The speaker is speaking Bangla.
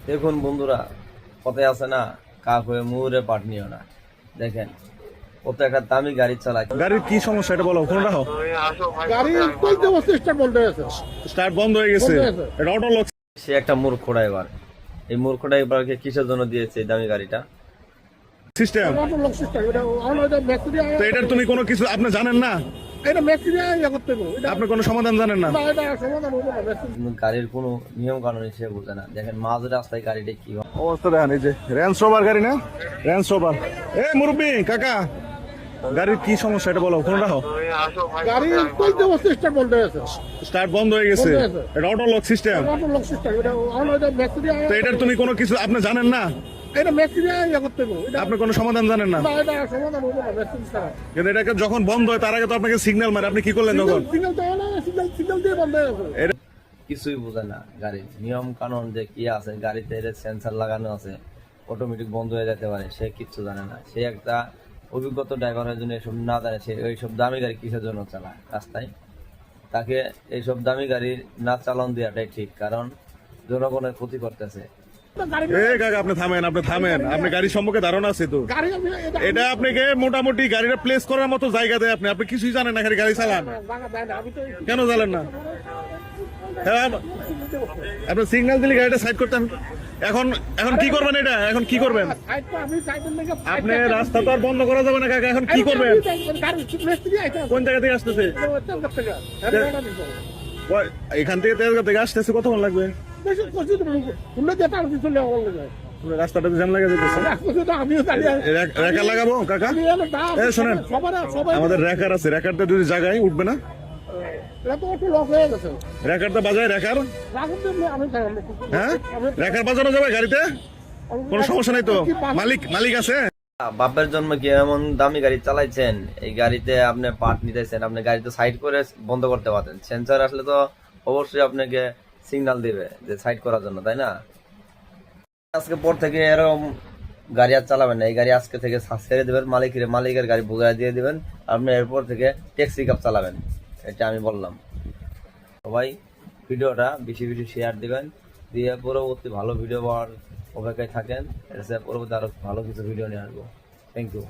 দেখুন বন্ধুরা, কথায় আছে না, কাক হয়ে মুহুরে পাট নিও না। দেখেন কত একটা দামি গাড়ি চালায়। গাড়ির কি সমস্যা এটা বলো, ফোন রাখো। গাড়ি চলতে বসে স্টার্ট বন্ধ হয়ে গেছে। স্টার্ট বন্ধ হয়ে গেছে, বন্ধ হয়েছে। এটা অটো লক সে একটা মূর্খ ড্রাইভার। এই মূর্খ ড্রাইভারকে কিসের জন্য দিয়েছে এই দামি গাড়িটা? সিস্টেম। অটো লক সিস্টেম, এটা এটা মেসিরিয়া, তো এটার তুমি কোনো কিছু আপনি জানেন না, এটা মেসিরিয়া ইয়ে করতে হবে। এটা আপনি কোনো সমাধান জানেন না। না, এটা সমাধান হবে না মেসিরিয়া। কিন্তু গাড়ির কোনো নিয়ম কানুন সে বোঝে না। দেখেন মাঝ রাস্তায় গাড়িটা কি হয়। অবস্থা দেখেন, এই যে রেঞ্জ রোভার গাড়ি না, রেঞ্জ রোভার। এই মুরব্বি কাকা, গাড়ির কি সমস্যা এটা বলো, ফোন রাখো। গাড়ি চলতে বসে স্টার্ট বন্ধ হয়ে গেছে। স্টার্ট বন্ধ হয়ে গেছে, বন্ধ হয়েছে। এটা auto lock system. Auto lock system, এটা এটা মেসিরিয়া, তো এটার তুমি কোনো কিছু আপনি জানেন না, এটা মেসিরিয়া ইয়ে করতে হবে। এটা আপনি কোনো সমাধান জানেন না। না, এটা সমাধান হবে না মেসিরিয়া। কিন্তু এটাকে যখন বন্ধ হয় তার আগে তো আপনাকে সিগন্যাল মারে, আপনি কি করলেন তখন? সিগন্যাল দেওয়া না, সিগন্যাল দিয়ে বন্ধ হয়ে গেছে। এটা কিছুই বোঝে না গাড়ির নিয়ম কানুন যে কি আছে। গাড়িতে এর সেন্সার লাগানো আছে, অটোমেটিক বন্ধ হয়ে যেতে পারে, সে কিচ্ছু জানে না। সে একটা অভিজ্ঞতা ড্রাইভারের জন্য এসব না জানে, সে এইসব দামি গাড়ি কিসের জন্য চালায় রাস্তায়। তাকে এইসব দামি গাড়ি না চালান দেওয়াটাই ঠিক, কারণ জনগণের ক্ষতি করতেছে। গাড়ি এই কাকা আপনি থামেন, আপনি গাড়ি সম্পর্কে ধারণা আছে তো? গাড়ি আমি এটা আপনাকে মোটামুটি গাড়িটা প্লেস করার মতো জায়গা দেয়, আপনি কিছুই জানেন না, খালি গাড়ি চালান। আমি তো কেন জানেন না? হ্যাঁ, আপনি সিগন্যাল দিলে গাড়িটা সাইড করতেন। এখন এখন কি করবেন? এটা এখন কি করবেন? আপনি রাস্তা তো আর বন্ধ করা যাবে না কাকা, এখন কি করবেন? কোন জায়গা থেকে আসতেছে? এখান থেকে তেজগাঁ থেকে আসতেছে, কতক্ষণ লাগবে? রাস্তাটা জ্যাম লাগা যেতেছে। রেকার লাগাবো কাকা? এই শোনেন, আমাদের রেকার আছে, রেকারটা যদি জায়গায় উঠবে না, রেকারটা বাজায়, রেকার। হ্যাঁ, রেকার বাজানো যাবে গাড়িতে, কোনো সমস্যা নাই তো? মালিক আছে। বাপের জন্ম কি এমন দামি গাড়ি চালাইছেন, এই গাড়িতে আপনি পার্ট নিতেছেন, আপনি গাড়িতে সাইড করে বন্ধ করতে পারতেন। সেন্সর আসলে তো অবশ্যই আপনাকে সিগন্যাল দিবে যে সাইড করার জন্য, তাই না? আজকে পর থেকে এরকম গাড়ি আর চালাবেন না। এই গাড়ি আজকে থেকে ছেড়ে দেবেন, মালিকের গাড়ি বুঝাই দিয়ে দিবেন। আপনি এরপর থেকে ট্যাক্সি ক্যাব চালাবেন, এটা আমি বললাম। সবাই ভিডিওটা বেশি বেশি শেয়ার দিবেন, দিয়ে পরবর্তী ভালো ভিডিও পাওয়ার অপেক্ষায় থাকেন। পরবর্তী আরো ভালো কিছু ভিডিও নিয়ে আসবো। Thank you.